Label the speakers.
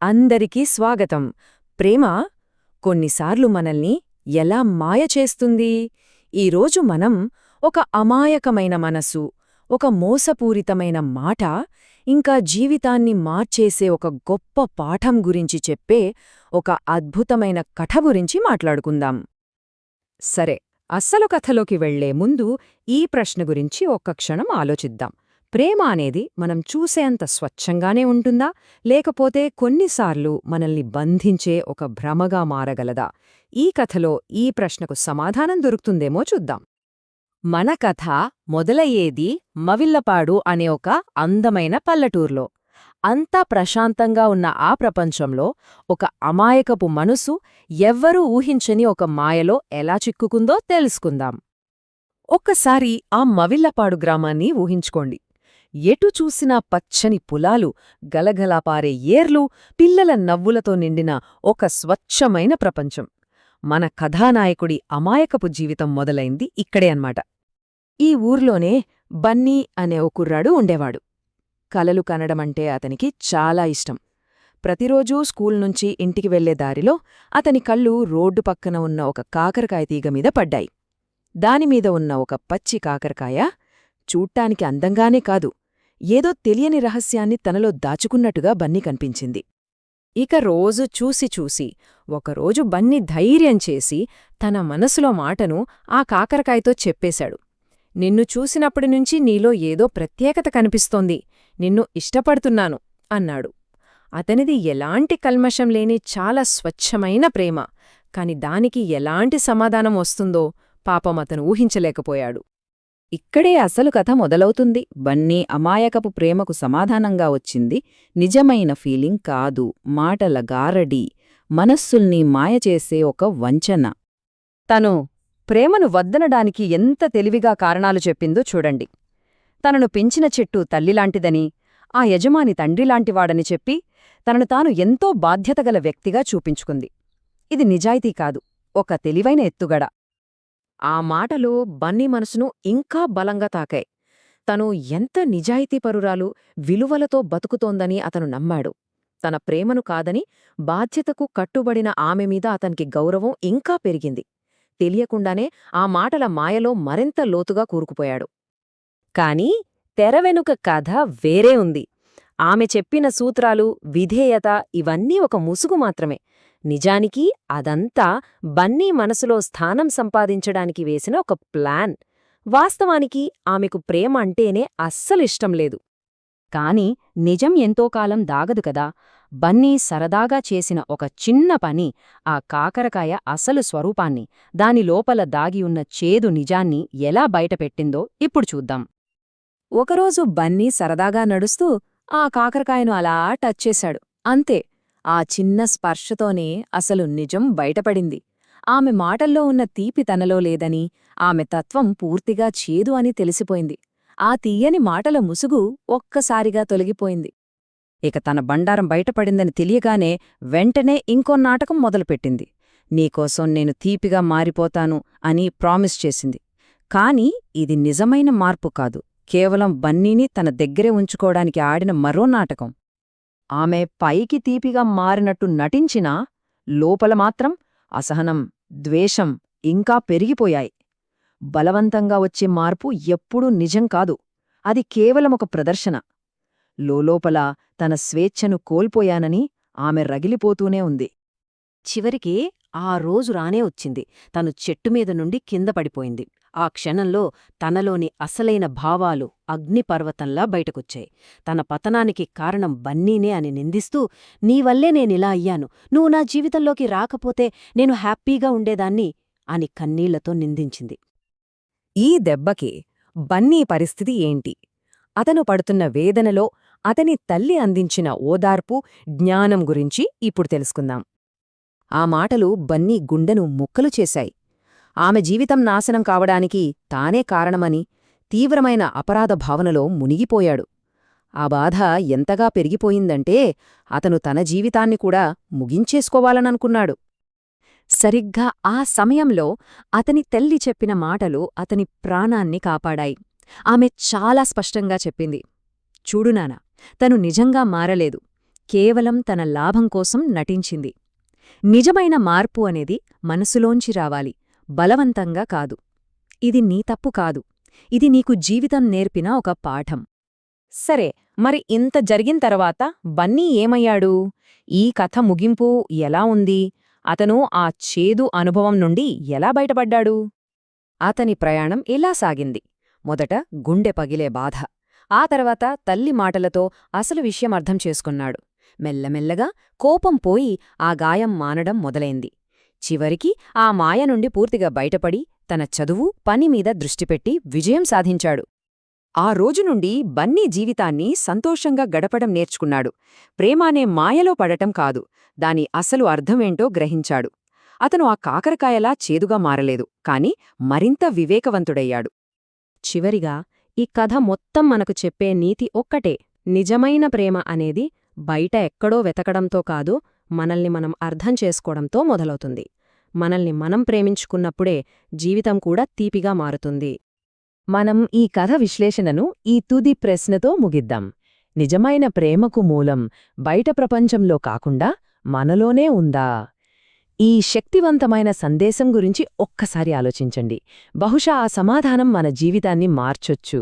Speaker 1: అందరికీ స్వాగతం. ప్రేమ కొన్నిసార్లు మనల్ని ఎలా మాయ చేస్తుంది? ఈరోజు మనం ఒక అమాయకమైన మనసు, ఒక మోసపూరితమైన మాట, ఇంకా జీవితాన్ని మార్చేసే ఒక గొప్ప పాఠం గురించి చెప్పే ఒక అద్భుతమైన కథ గురించి మాట్లాడుకుందాం. సరే, అస్సలు కథలోకి వెళ్లే ముందు ఈ ప్రశ్న గురించి ఒక్క క్షణం ఆలోచిద్దాం. ప్రేమ అనేది మనం చూసేంత స్వచ్ఛంగానే ఉంటుందా, లేకపోతే కొన్నిసార్లు మనల్ని బంధించే ఒక భ్రమగా మారగలదా? ఈ కథలో ఈ ప్రశ్నకు సమాధానం దొరుకుతుందేమో చూద్దాం. మన కథ మొదలయ్యేది మవిల్లపాడు అనే ఒక అందమైన పల్లెటూర్లో. అంతా ప్రశాంతంగా ఉన్న ఆ ప్రపంచంలో ఒక అమాయకపు మనసు ఎవ్వరూ ఊహించని ఒక మాయలో ఎలా చిక్కుకుందో తెలుసుకుందాం. ఒక్కసారి ఆ మవిల్లపాడు గ్రామాన్ని ఊహించుకోండి. ఎటు చూసినా పచ్చని పొలాలు, గలగలా పారే ఏర్లు, పిల్లల నవ్వులతో నిండిన ఒక స్వచ్ఛమైన ప్రపంచం. మన కథానాయకుడి అమాయకపు జీవితం మొదలైంది ఇక్కడే అన్నమాట. ఈ ఊర్లోనే బన్నీ అనే ఓ కుర్రాడు ఉండేవాడు. కలలు కనడమంటే అతనికి చాలా ఇష్టం. ప్రతిరోజూ స్కూల్ నుంచి ఇంటికి వెళ్లే దారిలో అతని కళ్ళు రోడ్డు పక్కన ఉన్న ఒక కాకరకాయ తీగ మీద పడ్డాయి. దానిమీద ఉన్న ఒక పచ్చి కాకరకాయ చూడ్డానికి అందంగానే కాదు, ఏదో తెలియని రహస్యాన్ని తనలో దాచుకున్నట్టుగా బన్నీ కనిపించింది. ఇక రోజు చూసి ఒకరోజు బన్నీ ధైర్యం చేసి తన మనసులో మాటను ఆ కాకరకాయతో చెప్పేశాడు. నిన్ను చూసినప్పటినుంచి నీలో ఏదో ప్రత్యేకత కనిపిస్తోంది, నిన్ను ఇష్టపడుతున్నాను అన్నాడు. అతనిది ఎలాంటి కల్మషం లేని చాలా స్వచ్ఛమైన ప్రేమ. కాని దానికి ఎలాంటి సమాధానం వస్తుందో పాపం అతను ఊహించలేకపోయాడు. ఇక్కడే అసలు కథ మొదలవుతుంది. బన్నీ అమాయకపు ప్రేమకు సమాధానంగా వచ్చింది నిజమైన ఫీలింగ్ కాదు, మాటల గారడీ, మనస్సుల్ని మాయచేసే ఒక వంచన. తను ప్రేమను వద్దనడానికి ఎంత తెలివిగా కారణాలు చెప్పిందో చూడండి. తనను పెంచిన చెట్టు తల్లిలాంటిదని, ఆ యజమాని తండ్రిలాంటివాడని చెప్పి తనను తాను ఎంతో బాధ్యతగల వ్యక్తిగా చూపించుకుంది. ఇది నిజాయితీ కాదు, ఒక తెలివైన ఎత్తుగడ. ఆ మాటలు బన్నీ మనసును ఇంకా బలంగా తాకాయి. తను ఎంత నిజాయితీపరురాలు, విలువలతో బతుకుతోందని అతను నమ్మాడు. తన ప్రేమను కాదని బాధ్యతకు కట్టుబడిన ఆమె మీద అతనికి గౌరవం ఇంకా పెరిగింది. తెలియకుండానే ఆ మాటల మాయలో మరింత లోతుగా కూరుకుపోయాడు. కాని తెరవెనుక కథ వేరే ఉంది. ఆమె చెప్పిన సూత్రాలు, విధేయత ఇవన్నీ ఒక ముసుగు మాత్రమే. నిజానికి అదంతా బన్నీ మనసులో స్థానం సంపాదించడానికి వేసిన ఒక ప్లాన్. వాస్తవానికి ఆమెకు ప్రేమ అంటేనే అస్సలిష్టం లేదు. కాని నిజం ఎంతోకాలం దాగదు కదా. బన్నీ సరదాగా చేసిన ఒక చిన్న పని ఆ కాకరకాయ అసలు స్వరూపాన్ని, దాని లోపల దాగియున్న చేదు నిజాన్ని ఎలా బయటపెట్టిందో ఇప్పుడు చూద్దాం. ఒకరోజు బన్నీ సరదాగా నడుస్తూ ఆ కాకరకాయను అలా టచ్ చేశాడు. అంతే, ఆ చిన్న స్పర్శతోనే అసలు నిజం బయటపడింది. ఆమె మాటల్లో ఉన్న తీపి తనలో లేదని, ఆమె తత్వం పూర్తిగా చేదు అని తెలిసిపోయింది. ఆ తీయని మాటల ముసుగు ఒక్కసారిగా తొలగిపోయింది. ఇక తన బండారం బయటపడిందని తెలియగానే వెంటనే ఇంకో నాటకం మొదలుపెట్టింది. నీకోసం నేను తీపిగా మారిపోతాను అని ప్రామిస్ చేసింది. కాని ఇది నిజమైన మార్పు కాదు, కేవలం బన్నీని తన దగ్గరే ఉంచుకోవడానికి ఆడిన మరో నాటకం. ఆమె పైకి తీపిగా మారినట్టు నటించినా లోపల మాత్రం అసహనం, ద్వేషం ఇంకా పెరిగిపోయాయి. బలవంతంగా వచ్చే మార్పు ఎప్పుడూ నిజం కాదు, అది కేవలం ఒక ప్రదర్శన. లోలోపల తన స్వేచ్ఛను కోల్పోయానని ఆమె రగిలిపోతూనే ఉంది. చివరికి ఆ రోజు రానే వచ్చింది. తను చెట్టుమీద నుండి కింద పడిపోయింది. ఆ క్షణంలో తనలోని అసలైన భావాలు అగ్నిపర్వతంలా బయటకొచ్చాయి. తన పతనానికి కారణం బన్నీనే అని నిందిస్తూ, నీవల్లే నేనిలా అయ్యాను, నువ్వు నా జీవితంలోకి రాకపోతే నేను హ్యాపీగా ఉండేదాన్ని అని కన్నీళ్లతో నిందించింది. ఈ దెబ్బకి బన్నీ పరిస్థితి ఏంటి? అతను పడుతున్న వేదనలో అతని తల్లి అందించిన ఓదార్పు, జ్ఞానం గురించి ఇప్పుడు తెలుసుకుందాం. ఆ మాటలు బన్నీ గుండెను ముక్కలు చేశాయి. ఆమె జీవితం నాశనం కావడానికి తానే కారణమని తీవ్రమైన అపరాధ భావనలో మునిగిపోయాడు. ఆ బాధ ఎంతగా పెరిగిపోయిందంటే అతను తన జీవితాన్ని కూడా ముగించేసుకోవాలననుకున్నాడు. సరిగ్గా ఆ సమయంలో అతని తల్లి చెప్పిన మాటలు అతని ప్రాణాన్ని కాపాడాయి. ఆమె చాలా స్పష్టంగా చెప్పింది, చూడు నాన్నా, తను నిజంగా మారలేదు,
Speaker 2: కేవలం తన లాభం కోసం నటించింది. నిజమైన మార్పు అనేది మనసులోంచి రావాలి, బలవంతంగా కాదు. ఇది నీ తప్పు కాదు, ఇది నీకు జీవితం నేర్పిన ఒక పాఠం.
Speaker 1: సరే, మరి ఇంత జరిగిన తర్వాత బన్నీ ఏమయ్యాడు? ఈ కథ ముగింపు ఎలా ఉంది? అతను ఆ చేదు అనుభవం నుండి ఎలా బయటపడ్డాడు? అతని ప్రయాణం ఇలా సాగింది. మొదట గుండె పగిలే బాధ. ఆ తర్వాత తల్లి మాటలతో అసలు విషయం అర్థం చేసుకున్నాడు. మెల్లమెల్లగా కోపం పోయి ఆ గాయం మానడం మొదలైంది. చివరికి ఆ మాయ నుండి పూర్తిగా బయటపడి తన చదువు, పని మీద దృష్టిపెట్టి విజయం సాధించాడు. ఆ రోజు నుండి బన్నీ జీవితాన్ని సంతోషంగా గడపడం నేర్చుకున్నాడు. ప్రేమానే మాయలో పడటం కాదు, దాని అసలు అర్థమేంటో గ్రహించాడు. అతను ఆ కాకరకాయలా చేదుగా మారలేదు, కాని మరింత వివేకవంతుడయ్యాడు.
Speaker 2: చివరిగా ఈ కథ మొత్తం మనకు చెప్పే నీతి ఒక్కటే: నిజమైన ప్రేమ అనేది బయట ఎక్కడో వెతకడంతో కాదు, మనల్ని మనం అర్థం చేసుకోవడంతో మొదలవుతుంది. మనల్ని మనం ప్రేమించుకున్నప్పుడే జీవితం కూడా తీపిగా మారుతుంది.
Speaker 1: మనం ఈ కథ విశ్లేషణను ఈ తుది ప్రశ్నతో ముగిద్దాం. నిజమైన ప్రేమకు మూలం బయట ప్రపంచంలో కాకుండా మనలోనే ఉందా? ఈ శక్తివంతమైన సందేశం గురించి ఒక్కసారి ఆలోచించండి. బహుశా ఆ సమాధానం మన జీవితాన్ని మార్చొచ్చు.